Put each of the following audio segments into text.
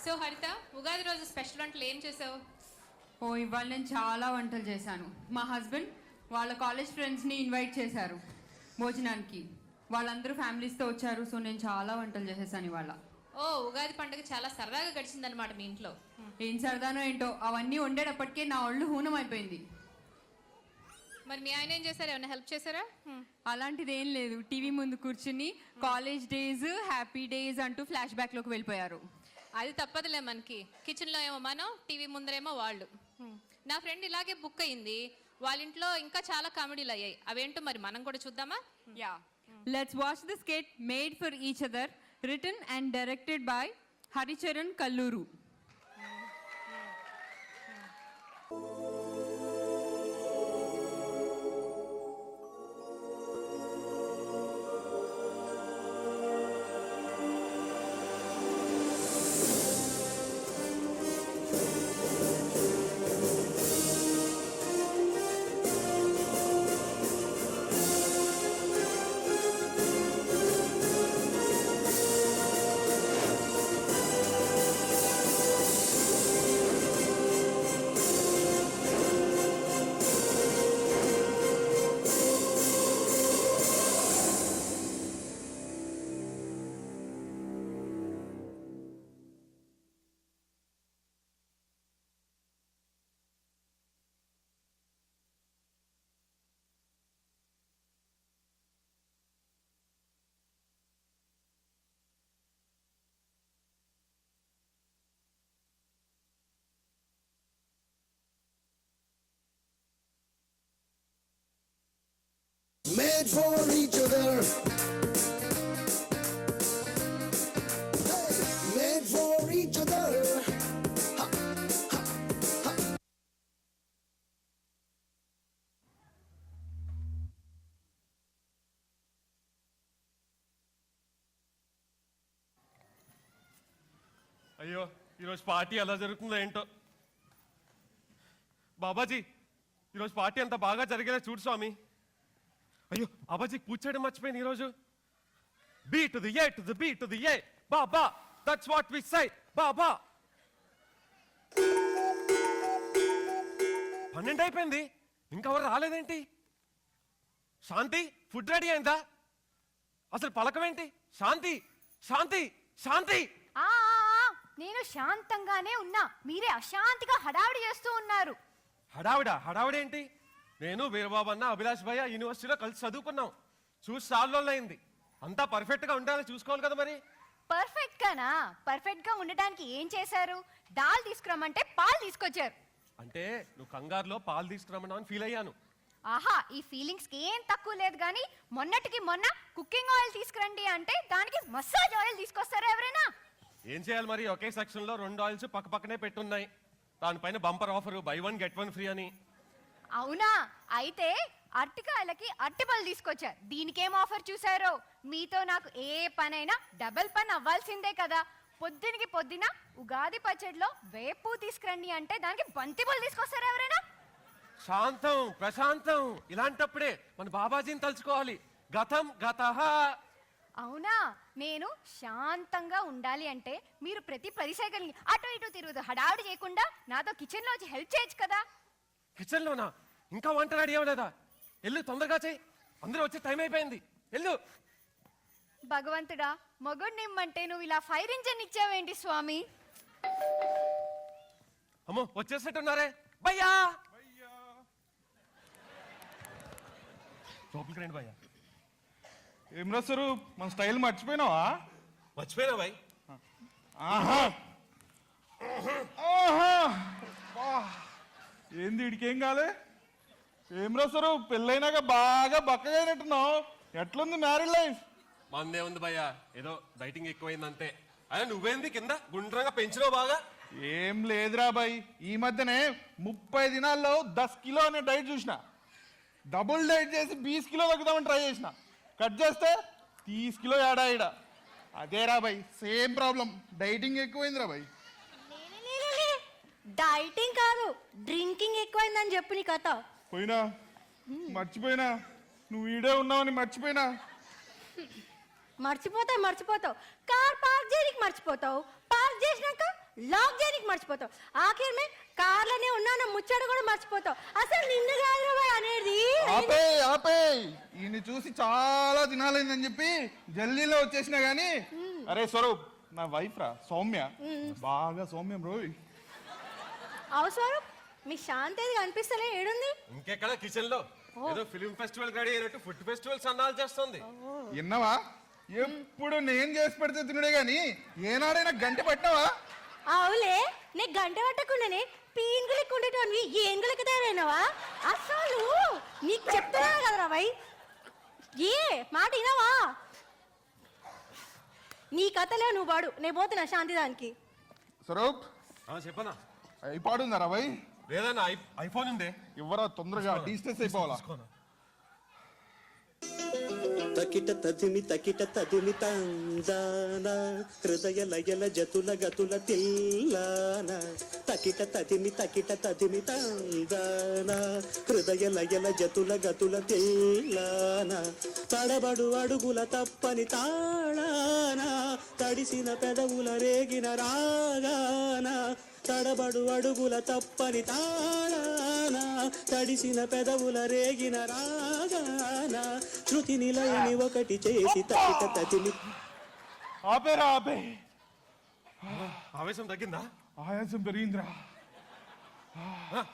So హరిత, ఉగాది రోజు special వంటలు ఏం చేసావు? ఇవాళ నేను చాలా వంటలు చేశాను. మా హస్బెండ్ వాళ్ళ కాలేజ్ ఫ్రెండ్స్ని ఇన్వైట్ చేశారు భోజనానికి. వాళ్ళందరూ ఫ్యామిలీస్తో వచ్చారు. సో నేను చాలా వంటలు చేసేసాను ఇవాళ. ఉగాది పండుగ చాలా సరదాగా గడిచిందనమాట మీ ఇంట్లో. ఏం సరదానో ఏంటో, అవన్నీ వండేటప్పటికే నా ఒళ్ళు హూనం అయిపోయింది. మరి మీ ఆయన ఏం చేశారు? ఏమైనా హెల్ప్ చేశారా? అలాంటిది ఏం లేదు. టీవీ ముందు కూర్చుని కాలేజ్ డేస్, హ్యాపీ డేస్ అంటూ ఫ్లాష్ బ్యాక్లోకి వెళ్ళిపోయారు. అది తప్పదులే మనకి. కిచెన్లో ఏమో మనం, టీవీ ముందరేమో వాళ్ళు. నా ఫ్రెండ్ ఇలాగే బుక్ అయింది. వాళ్ళ ఇంట్లో ఇంకా చాలా కామెడీలు అయ్యాయి. అవేంటో మరి మనం కూడా చూద్దామా? Yeah, let's watch the skit made for each other, written and directed by Haricharan Kalluru. Made for each other. Hey, made for each other. Ha, ha, ha. అయ్యో, ఈరోజు పార్టీ ఎలా జరుగుతుందో ఏంటో. బాబాజీ, ఈరోజు పార్టీ అంత బాగా జరిగేలా చూడు స్వామి. అయ్యో, బాబాజీకి పూజ చేయడం మర్చిపోయింది ఈరోజు. B to the A to the B to the A బాబా, దట్స్ వాట్ వి సే బాబా. 12 అయిపోయింది, ఇంకెవరు రాలేదేంటి? శాంతి, ఫుడ్ రెడీ అయిందా? అసలు పలకమేంటి? శాంతి, శాంతి, శాంతి. నేను శాంతంగానే ఉన్నా, మీరే అశాంతిగా హడావిడి చేస్తూ ఉన్నారు. హడావిడేంటి? నేను వీరబాబు అన్న, అభిలాష్ భయ్య యూనివర్సిటీలో కలిసి చదువుకున్నాం. చూసి సార్లైంది. అంతా పర్ఫెక్ట్ గా ఉండాలని చూసుకోవాలి కదా మరి. పర్ఫెక్ట్ గానా? పర్ఫెక్ట్ గా ఉండడానికి ఏం చేశారు? దాల్ తీసుకురమ్మంటే పాలు తీసుకొచ్చారు. అంటే నువ్వు కంగారులో పాలు తీసుకురమ్మని ఫీల్ అయ్యాను. ఆహా, ఈ ఫీలింగ్స్ కి ఏం తక్కువ లేదు. కానీ మొన్నటికి మొన్న కుకింగ్ ఆయిల్ తీసుకురండి అంటే దానికి మసాజ్ ఆయిల్ తీసుకొస్తారా ఎవరైనా? ఏం చేయాలి మరి? ఒకే సెక్షన్ లో 2 ఆయిల్స్ పక్క పక్కనే పెట్టున్నాయి. దానిపైన bumper offer, by 1 get 1 free అని. అవునా? అయితే అరటికాయలకి అరటిపళ్ళు తీసుకొచ్చారు. దీనికేం ఆఫర్ చూసారో? మీతో నాకు ఏ పనైనా డబుల్ పని అవ్వాల్సిందే కదా. పొద్దున ఉగాది పచ్చడిలో వేపు తీసుకురండి అంటే దానికి బంతిపళ్ళు తీసుకొస్తారా ఎవరైనా? శాంతం, ప్రశాంతం. ఇలాంటప్పుడే మన బాబాజీని తలుచుకోవాలి. గతం గతః. అవునా? నేను శాంతంగా ఉండాలి అంటే మీరు ప్రతి 10 సెకండ్కి అటు ఇటు తిరుగుతూ హడావిడి చేయకుండా నాతో కిచెన్లో వచ్చి హెల్ప్ చేయొచ్చు కదా. కిచెన్లోనా? ఇంకా వంట రెడీ అవ్వలేదా? ఎల్లు, తొందరగా చేయి. అందరూ వచ్చే టైం అయిపోయింది. ఎల్లు. భగవంతుడా, మొగుడిని ఇమ్మంటే నువ్వు ఇలా ఫైర్ ఇంజన్ ఇచ్చావేంటి స్వామి? అమ్మో, వచ్చేసేట్టున్నారే. భయ్యా, లోపలికి రండి భయ్యా. ఏం రాస్తారు? మన స్టైల్ మర్చిపోయినావా? మర్చిపోయినా భయ్. ఆహా ఆహా, ఏంది ఇడికేం కాలే? ఏం రాస్తారు? పెళ్ళైనాక బాగా బక్కగా అయినట్టున్నావు. ఎట్లుంది మ్యారీడ్ లైఫ్? మందే ఉంది భయ్యా, ఏదో డైటింగ్ ఎక్కువైంది అంతే. అదే నువ్వేంది కింద గుండ్రంగా పెంచినావు బాగా? ఏం లేదురా బాయ్, ఈ మధ్యనే 30 దినాల్లో 10 కిలో అనే డైట్ చూసిన. డబుల్ డైట్ చేసి 20 కిలో తగ్గుదామని ట్రై చేసిన. కట్ చేస్తే 30 కిలో ఏడా ఈడ. అదేరా బాయ్, సేమ్ ప్రాబ్లం. డైటింగ్ ఎక్కువైందిరా బాయ్. డైటింగ్ కాదు, డ్రింకింగ్ ఎక్కువైందని చెప్పు నీ కథ. పోయినా మర్చిపోయినా, నువ్వు ఈడే ఉన్నావని మర్చిపోయినా. మర్చిపోతావు కార్ పార్క్ చేయడానికి మర్చిపోతావు. పార్క్ చేసినాక లాక్ చేయడానికి మర్చిపోతావు. ఆఖరి మే కార్లోనే ఉన్నాను ముచ్చట కూడా మర్చిపోతావు. అసలు నిన్ను కాదురా బాయ్ అనేది. ఆపే ఈయన్ని చూసి చాలా దినాలైందని చెప్పి జల్దీలో వచ్చేసినా గానీ అరే స్వరూప్ నా వైఫ్ రా సౌమ్య, బాగా సౌమ్యం రోయ్. అవసరం మీ శాంతి ఏది కనిపిస్తలే, ఏడుంది? ఇంకెక్కడ కిచెన్ లో ఏదో ఫిలిం ఫెస్టివల్ రెడీ అయినట్టు ఫుడ్ ఫెస్టివల్ సన్నాలు చేస్తుంది. విన్నావా? ఎప్పుడు నేను చేసి పెడితే తినడే గాని ఏనాడైనా గంట పట్టినావా? అవులే, నీ గంట పట్టకుండానే పీన్గులకి ఉండేటోని ఏనుగులకి తయారైనవా? అసలు నీకు చెప్తున్నా కదరా బాయ్, ఏ మాట వినవా? నీ కథలే నువ్వు పాడు, నేను పోతున్నా శాంతి దానికి. స్వరూప్ చెప్పనా? అయిపాడుందారా బాయ్? లేదన్నా ఐఫోన్ ఉందే. ఇవ్వరా తొందరగా, డిస్టెన్స్ అయిపోవాలా. తకిట తదిమి తందాన హృదయ లయల జతుల గతుల తిల్లాన తకిట తదిమి తందాన హృదయ లయల జతుల గతుల తిల్లాన తడబడు అడుగుల తప్పని తాళాన తడిసిన పెదవుల రేగిన రాగాన తడబడు అడుగుల తప్పని తాళాన తడిసిన పెదవుల రేగిన రాగాన శృతి నిలయని ఒకటి చేసి తకిట తదిమి. ఆపేరా ఆపే. ఆవేశం తగ్గిందా? ఆయాసం పెరిగిందిరా.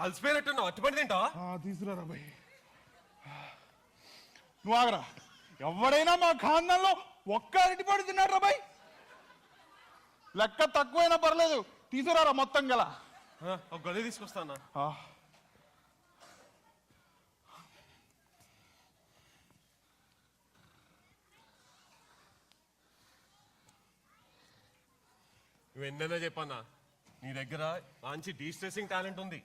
అలసిపోయినట్టున్నావు, అట్టుపడి తింటావా? తీసుకురా బాయ్. నువ్వు ఆగరా. ఎవడైనా మా ఖాందాన్లో ఒక్క అరటిపడి తిన్నాడు బాయ్. లెక్క తక్కువైనా పర్లేదు, తీసుకురారా మొత్తం గల. ఒక గది తీసుకొస్తానా? నువ్వు ఎన్నైనా చెప్పన్నా, నీ దగ్గర మంచి డీస్ట్రెసింగ్ టాలెంట్ ఉంది.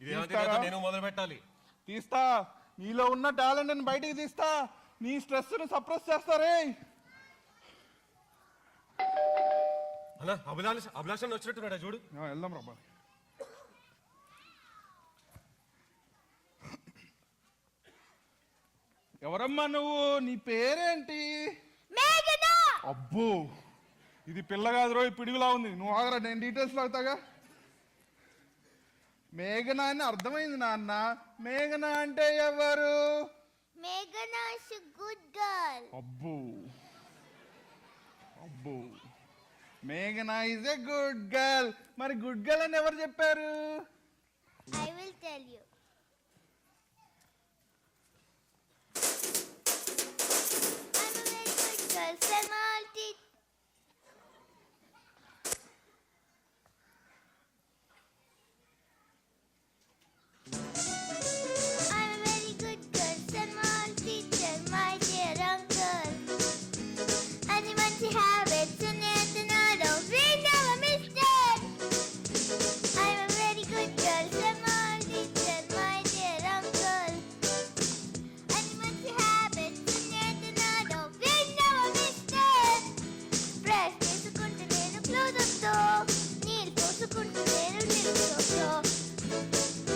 ఇదేమంటే నేను మొదలు పెట్టాలి. తీస్తా, నీలో ఉన్న టాలెంట్ బయటికి తీస్తా, నీ స్ట్రెస్ ని సప్రెస్ చేస్తారే. అన్నా అభిలాషణ వచ్చినట్టున్నాడా చూడు. వెళ్దాం రా. ఎవరమ్మా నువ్వు? నీ పేరేంటి? అబ్బో, ఇది పిల్ల కాదు రో, పిడుగులా ఉంది. నువ్వు ఆగరా, నేను డీటెయిల్స్ లాగుతాగా. మేఘనా అని అర్థమైంది నాన్న. మేఘనా అంటే ఎవరు? మేఘనా ఇస్ గుడ్ గర్ల్. అబ్బో అబ్బో, మేఘనా ఇస్ ఎ గుడ్ గర్ల్. మరి గుడ్ గర్ల్ అని ఎవరు చెప్పారు? I will tell you. I'm a very good girl, Selma. I'll teach. I'm a very good girl, Selma. I'll teach her, my dear uncle. And the మంచి habits and another we never missed it. I'm a very good girl, Selma. I'll teach her, my dear uncle. And the మంచి habits and another we never missed it. Brush చేసుకుంటూ నేను క్లోజప్తో, నీళ్ళు పోసుకుంటూ నేను నిలుపుతో,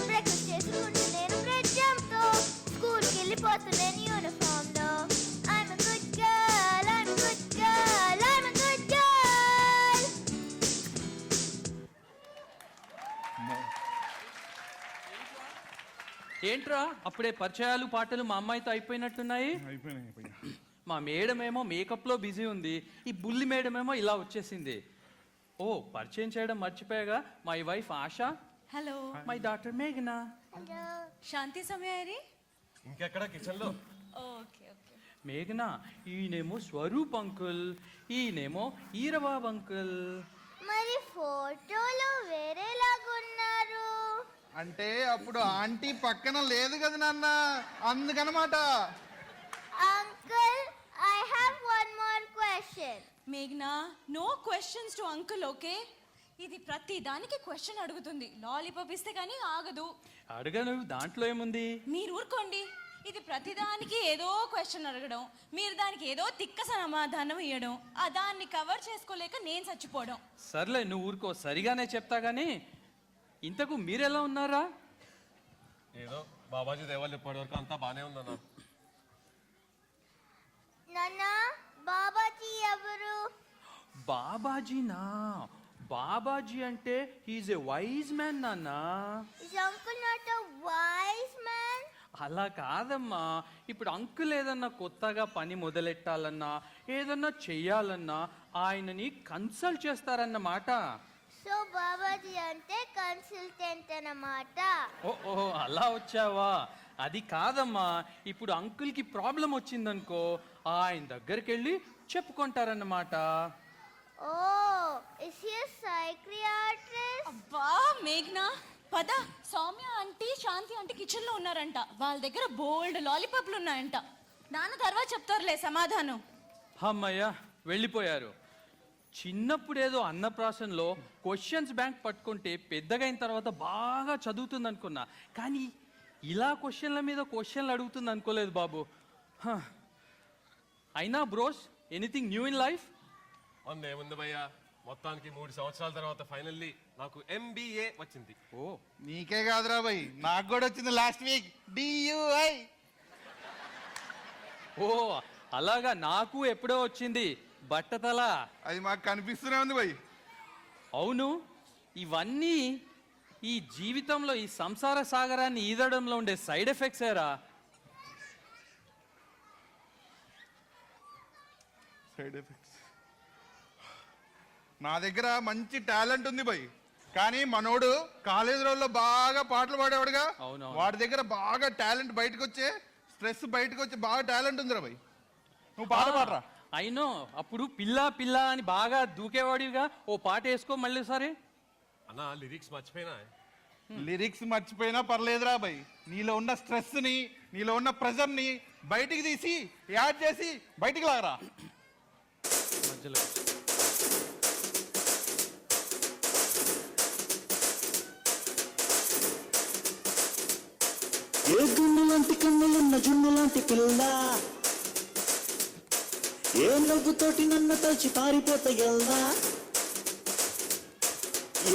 breakfast చేసుకుంటూ నేను bread జామ్తో, స్కూల్కి వెళ్ళిపోతూ నేను యూనిఫామ్లో. I'm a good girl, I'm a good girl, I'm a good girl. ఏంట్రా అప్పుడే పరిచయాలు పాటలు మా అమ్మాయితో అయిపోయినట్టున్నాయి? అయిపోయినాయి. మా మేడం ఏమో మేకప్లో బిజీ ఉంది, ఈ బుల్లి మేడం ఏమో ఇలా వచ్చేసింది. ఓ పరిచయం చేయడం మర్చిపోయాగా, my wife ASHA. Hello. My doctor మేఘనా. Hello. శాంతి సమయారి. ఇంకెక్కడ కిచెన్ లో? Okay okay. మేఘనా, ఈయనేమో స్వరూప్ అంకుల్, ఈయనేమో ఈరబాబ్ అంకుల్. మరి ఫోటోలో వేరేలాగున్నారు. అంటే అప్పుడు ఆంటీ పక్కన లేదు కదా నాన్న, అందుకనమాట. Uncle, I have one more question. మేఘ్నా, no questions to uncle, okay? ఇది ప్రతి దానికి క్వశ్చన్ అడుగుతుంది. లాలీపాప్ ఇస్తే కానీ ఆగదు. అడగను, దాంట్లో ఏముంది? మీరు ఊరుకోండి. ఇది ప్రతిదానికి ఏదో క్వశ్చన్ అడగడం, మీరు దానికి ఏదో తిక్క సమాధానం ఇవ్వడం, ఆ దాన్ని కవర్ చేసుకోలేక నేను చచ్చిపోవడం. సర్లే నువ్వు ఊరుకో, సరిగానే చెప్తా గానీ ఇంతకు మీరెలా ఉన్నారా? ఏదో బాబాజీ దేవాళ్ళు ఇప్పటి వరకు అంతా బానే ఉందన్నా. నాన్న, బాబాజీ ఎవరు? బాబాజీనా? బాబాజీ అంటే హీఈస్ ఎ వైజ్ మ్యాన్ నాన్న. Is uncle not a wise man? అలా కాదమ్మా. ఇప్పుడు అంకుల్ ఏదన్నా కొత్తగా పని మొదలెట్టాలన్నా ఏదన్నా చెయ్యాలన్నా ఆయనని కన్సల్ట్ చేస్తారన్నమాట. సో బాబాజీ అంటే కన్సల్టెంట్ అన్నమాట. ఓ అలా వచ్చావా? అది కాదమ్మా. ఇప్పుడు అంకుల్కి ప్రాబ్లం వచ్చిందనుకో ఆయన దగ్గరికి వెళ్ళి చెప్పుకుంటారన్నమాట. Oh is he a psychiatrist? అబ్బా మేఘ్నా, పద. సౌమ్య ఆంటీ, శాంతి ఆంటీ కిచెన్లో ఉన్నారంట. వాళ్ళ దగ్గర బోల్డ్ లాలీపాప్లు ఉన్నాయంట. నాన్న తర్వాత చెప్తారులే సమాధానం. అమ్మయ్య వెళ్ళిపోయారు. చిన్నప్పుడు ఏదో అన్నప్రాసనలో క్వశ్చన్స్ బ్యాంక్ పట్టుకుంటే పెద్దగైన తర్వాత బాగా చదువుతుంది అనుకున్నా, కానీ ఇలా క్వశ్చన్ల మీద క్వశ్చన్లు అడుగుతుంది అనుకోలేదు బాబు. అయినా bros, anything new in life? ఏముంది భయ్యా, మొత్తానికి 3 సంవత్సరాల తర్వాత ఫైనల్లీ నాకు MBA వచ్చింది. ఓ నీకే కాదురా భయ్, నాకు కూడా వచ్చింది లాస్ట్ వీక్ DUI. ఓ అలాగా, నాకు ఎప్పుడో వచ్చింది బట్టతల. అది మాకు కనిపిస్తూనే ఉంది భయ్. అవును, ఇవన్నీ ఈ జీవితంలో ఈ సంసార సాగరాన్ని ఈదడంలో ఉండే సైడ్ ఎఫెక్ట్స్ ఏరా. Side effects. నా దగ్గర మంచి టాలెంట్ ఉంది భయ్, కానీ మనోడు కాలేజ్ రోజుల్లో బాగా పాటలు పాడేవాడుగా. అవునవును. వాడి దగ్గర బాగా టాలెంట్ బయటకు వచ్చే, స్ట్రెస్ బయటకు వచ్చే బాగా టాలెంట్ ఉందిరా భయ్. నువ్వు పాట పాడరా. అయినో, అప్పుడు పిల్ల పిల్ల అని బాగా దూకేవాడిగా. ఓ పాట వేసుకో మళ్ళీ సరే. అన్నా లిరిక్స్ మర్చిపోయినా. లిరిక్స్ మర్చిపోయినా పర్లేదురా భయ్, నీలో ఉన్న స్ట్రెస్ ని, నీలో ఉన్న ప్రెజర్ ని బయటికి తీసి యాడ్ చేసి బయటికి లాగరా. మధ్యలో ఏ గున్ను లాంటి కన్నులున్న జున్ను లాంటి పిల్ల, ఏ నవ్వుతోటి నన్ను తలచి పారిపోతాయల్లా.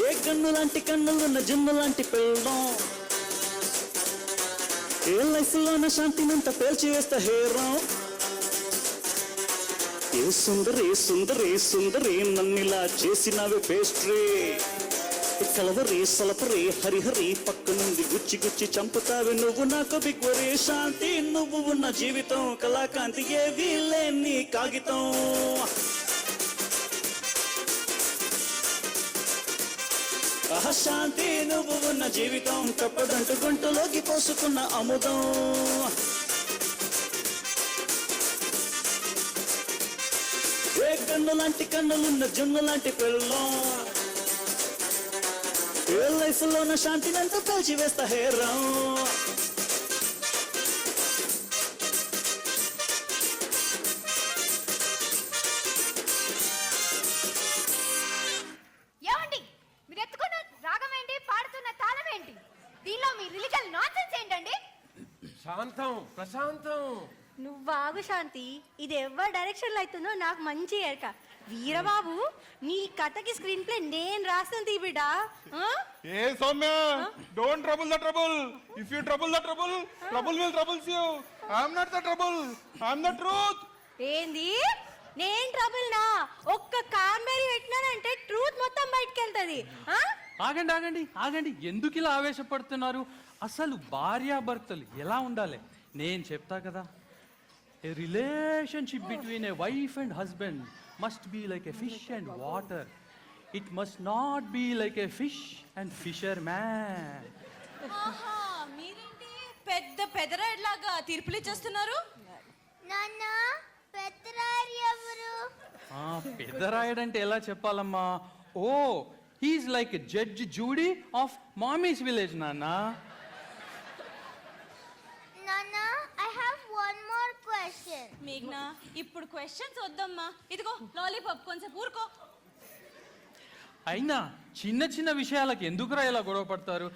ఏ కన్ను లాంటి కన్నులున్న జున్ను లాంటి పిల్లం, ఏ లైఫ్లోన శాంతినంత పేల్చి వేస్తా హేరం. ఏ సుందరి సుందరి సుందరి నన్నిలా చేసినవి పేస్ట్రీ, కలవరి సలపరి హరిహరి పక్క నుండి గుచ్చి గుచ్చి చంపుతావి నువ్వు నాకు బిగ్వరి. శాంతి నువ్వు ఉన్న జీవితం కళాకాంతి ఏవి లేని కాగితం. శాంతి నువ్వు ఉన్న జీవితం కప్పదంటూ గుంటలోకి పోసుకున్న అముదం. ఏ కన్ను లాంటి కన్నులున్న జున్ను లాంటి పిల్లం, ఏ లైఫ్ లోన శాంతినంతా పేల్చి వేస్తా హేరం. ఏమండి, మీరు ఎత్తుకున్న రాగం ఏంటి, పాడుతున్న తాళం ఏంటి? దీనిలో మీ రిలీజియల్ నాన్సెన్స్ ఏంటండి? శాంతం, ప్రశాంతం. నువ్వు ఆగు శాంతి, ఇది ఎవరి డైరెక్షన్ లో అవుతుందో నాకు మంచి ఎరక. వీరబాబు, నీ కథకి స్క్రీన్ ప్లే నేను రాస్తుంది బిడ్డ. ఏ Soumya, don't trouble the trouble. If you trouble the trouble, trouble will troubles you. I'm not the trouble, I'm the truth. ఏంది నేను ట్రబుల్ నా? ఒక్క కాంబేరి పెట్టినానంటే ట్రూత్ మొత్తం బయటకు వెళ్తుంది. ఆగండి ఆగండి ఆగండి, ఎందుకు ఇలా ఆవేశపడుతున్నారు? అసలు భార్యాభర్తలు ఎలా ఉండాలి నేను చెప్తా కదా. A relationship between a wife and husband must be like a fish and water. It must not be like a fish and fisherman. ఆహా, మీరేంటి పెద్ద పెదరాయిలాగా తీర్పులు ఇచ్చేస్తున్నారు? నాన్న, పెద్దరాయి ఎవరు? పెద్దరాయడంటే ఎలా చెప్పాలమ్మా? ఓ, he's like judge Judy of mummy's village నాన్న. నాన్న, I have one more question. మేఘ్నా, ఇప్పుడు క్వశ్చన్స్ వద్దమ్మా. ఇదిగో లాలీపాప్, కొంచెం ఊరుకో. అయినా చిన్న చిన్న విషయాలకు ఎందుకురా ఇలా గొడవ పడతారు?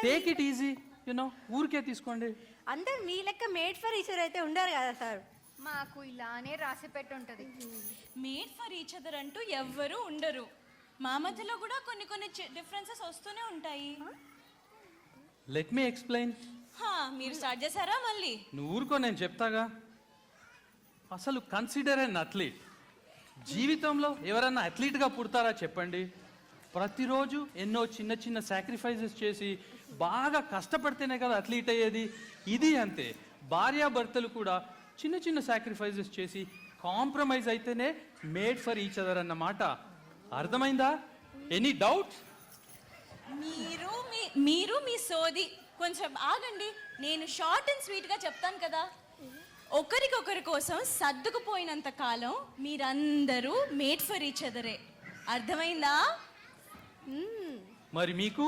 టేక్ ఇట్ ఈజీ, యునో, ఊరికే తీసుకోండి. అందరు మీ లెక్క మేడ్ ఫర్ ఈచర్ అయితే ఉండరు కదా సార్. మాకు ఇలానే రాసి పెట్టుంటది. మేడ్ ఫర్ ఈచ్ అదర్ అంటూ ఎవ్వరూ ఉండరు. మా మధ్యలో కూడా కొన్ని కొన్ని డిఫరెన్సెస్ వస్తూనే ఉంటాయి. Let me explain. మీరు స్టార్ట్ చేశారా మళ్ళీ? నువ్వు ఊరుకో, నేను చెప్తాగా. అసలు కన్సిడర్ అన్ అథ్లీట్. జీవితంలో ఎవరన్నా అథ్లీట్గా పుడతారా చెప్పండి? ప్రతిరోజు ఎన్నో చిన్న చిన్న సాక్రిఫైసెస్ చేసి బాగా కష్టపడితేనే కదా అథ్లీట్ అయ్యేది. ఇది అంతే, భార్యాభర్తలు కూడా చిన్న చిన్న సాక్రిఫైసెస్ చేసి కాంప్రమైజ్ అయితేనే మేడ్ ఫర్ ఈచ్ అదర్ అన్నమాట. అర్థమైందా? Any doubt? మీరు మీ సోది కొంచెం ఆగండి. నేను షార్ట్ అండ్ స్వీట్గా చెప్తాను కదా. ఒకరికొకరి కోసం సర్దుకుపోయినంత కాలం మీరందరూ మేడ్ ఫర్ ఈచ్ అదరే. అర్థమైందా? మరి మీకు?